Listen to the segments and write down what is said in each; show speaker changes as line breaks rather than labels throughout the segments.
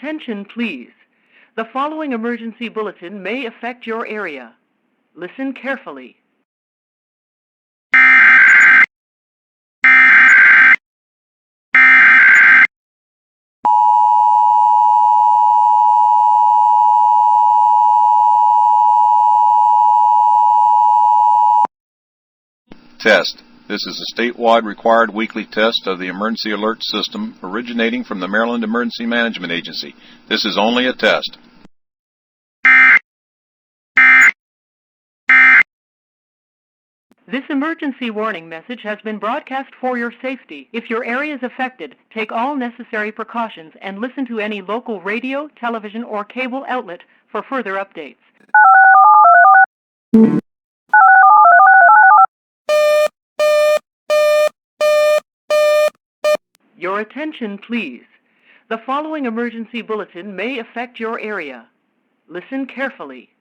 attention, please. The following emergency bulletin may affect your area. Listen carefully.
Test. This is a statewide required weekly test of the emergency alert system originating from the Maryland Emergency Management Agency. This is only a test.
This emergency warning message has been broadcast for your safety. If your area is affected, take all necessary precautions and listen to any local radio, television, or cable outlet for further updates. Your attention, please. The following emergency bulletin may affect your area. Listen carefully.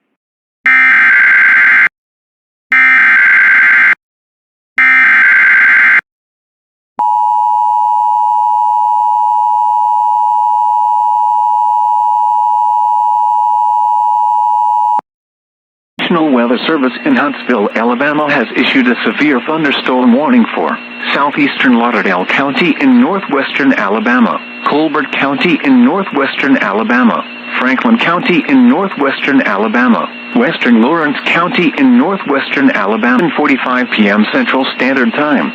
National Weather Service in Huntsville, Alabama has issued a severe thunderstorm warning for southeastern Lauderdale County in northwestern Alabama, Colbert County in northwestern Alabama, Franklin County in northwestern Alabama, western Lawrence County in northwestern Alabama. 11:45 p.m. Central Standard Time.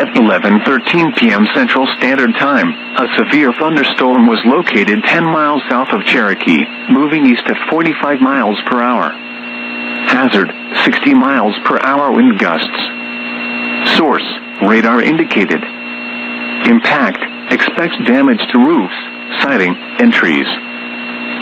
At 11:13 p.m. Central Standard Time, a severe thunderstorm was located 10 miles south of Cherokee, moving east at 45 miles per hour. Hazard, 60 miles per hour wind gusts. Source, radar indicated. Impact, expects damage to roofs, siding, and trees.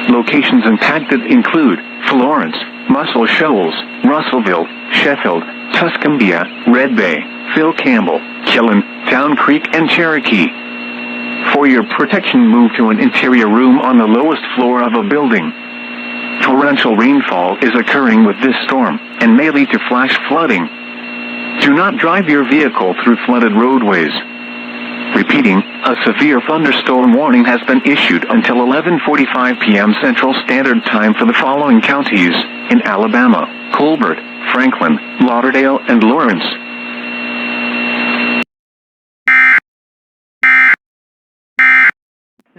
Locations impacted include Florence, Muscle Shoals, Russellville, Sheffield, Tuscumbia, Red Bay, Phil Campbell, Killen, Town Creek, and Cherokee. For your protection, move to an interior room on the lowest floor of a building. Torrential rainfall is occurring with this storm, and may lead to flash flooding. Do not drive your vehicle through flooded roadways. Repeating, a severe thunderstorm warning has been issued until 11:45 p.m. Central Standard Time for the following counties in Alabama: Colbert, Franklin, Lauderdale, and Lawrence.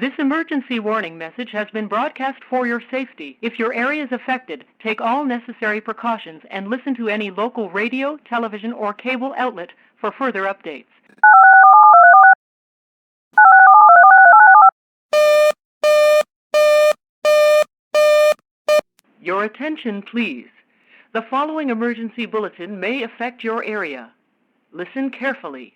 This emergency warning message has been broadcast for your safety. If your area is affected, take all necessary precautions and listen to any local radio, television, or cable outlet for further updates. Your attention, please. The following emergency bulletin may affect your area. Listen carefully.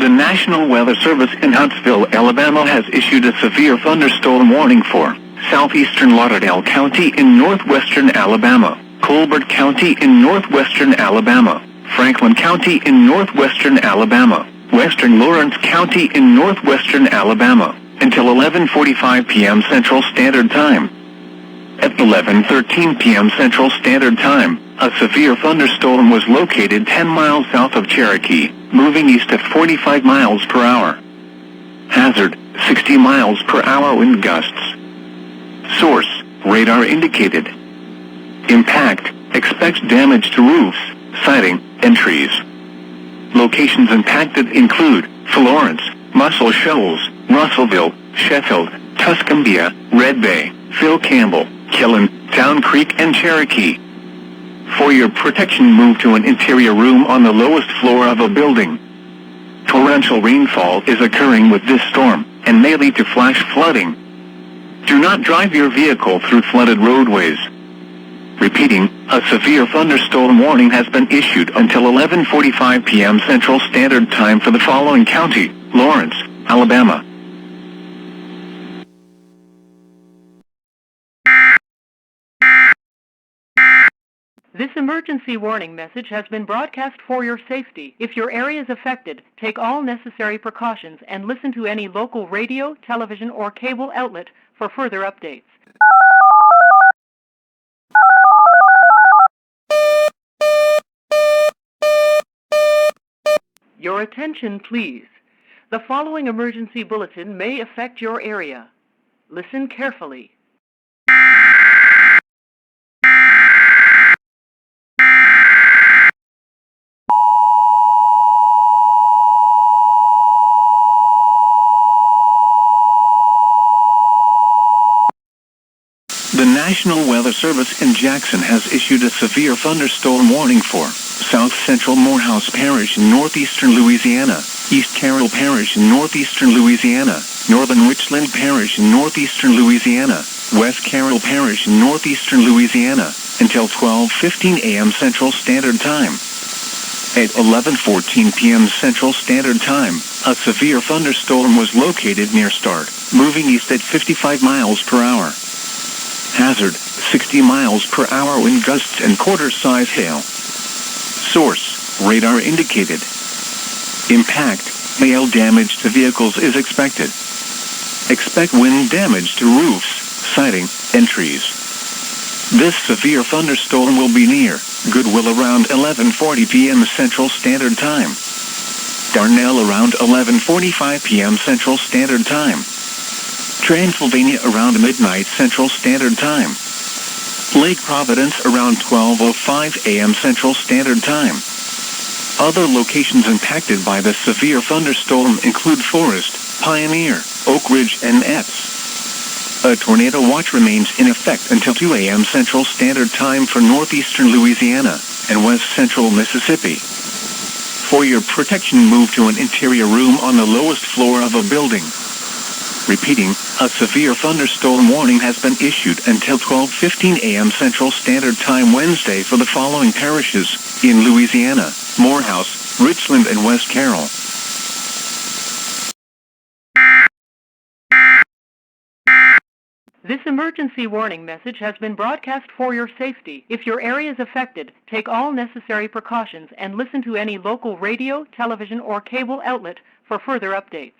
The National Weather Service in Huntsville, Alabama has issued a severe thunderstorm warning for southeastern Lauderdale County in northwestern Alabama, Colbert County in northwestern Alabama, Franklin County in northwestern Alabama, western Lawrence County in northwestern Alabama, until 11:45 p.m. Central Standard Time. At 11:13 p.m. Central Standard Time, a severe thunderstorm was located 10 miles south of Cherokee, moving east at 45 miles per hour. Hazard, 60 miles per hour wind gusts. Source, radar indicated. Impact, expects damage to roofs, siding, and trees. Locations impacted include Florence, Muscle Shoals, Russellville, Sheffield, Tuscumbia, Red Bay, Phil Campbell, Killen, Town Creek, and Cherokee. For your protection, move to an interior room on the lowest floor of a building. Torrential rainfall is occurring with this storm, and may lead to flash flooding. Do not drive your vehicle through flooded roadways. Repeating, a severe thunderstorm warning has been issued until 11:45 p.m. Central Standard Time for the following county: Lawrence, Alabama.
This emergency warning message has been broadcast for your safety. If your area is affected, take all necessary precautions and listen to any local radio, television, or cable outlet for further updates. Your attention, please. The following emergency bulletin may affect your area. Listen carefully.
The National Weather Service in Jackson has issued a severe thunderstorm warning for South Central Morehouse Parish in northeastern Louisiana, East Carroll Parish in northeastern Louisiana, Northern Richland Parish in northeastern Louisiana, West Carroll Parish in northeastern Louisiana, until 12:15 a.m. Central Standard Time. At 11:14 p.m. Central Standard Time, a severe thunderstorm was located near Start, moving east at 55 miles per hour. Hazard, 60 miles per hour wind gusts and quarter-size hail. Source, radar indicated. Impact, hail damage to vehicles is expected. Expect wind damage to roofs, siding, and trees. This severe thunderstorm will be near Goodwill around 11:40 p.m. Central Standard Time. Darnell around 11:45 p.m. Central Standard Time. Transylvania around midnight Central Standard Time. Lake Providence around 12:05 a.m. Central Standard Time. Other locations impacted by the severe thunderstorm include Forest, Pioneer, Oak Ridge, and Epps. A tornado watch remains in effect until 2 a.m. Central Standard Time for northeastern Louisiana and west central Mississippi. For your protection, move to an interior room on the lowest floor of a building. Repeating, a severe thunderstorm warning has been issued until 12:15 a.m. Central Standard Time Wednesday for the following parishes in Louisiana: Morehouse, Richland, and West Carroll.
This emergency warning message has been broadcast for your safety. If your area is affected, take all necessary precautions and listen to any local radio, television, or cable outlet for further updates.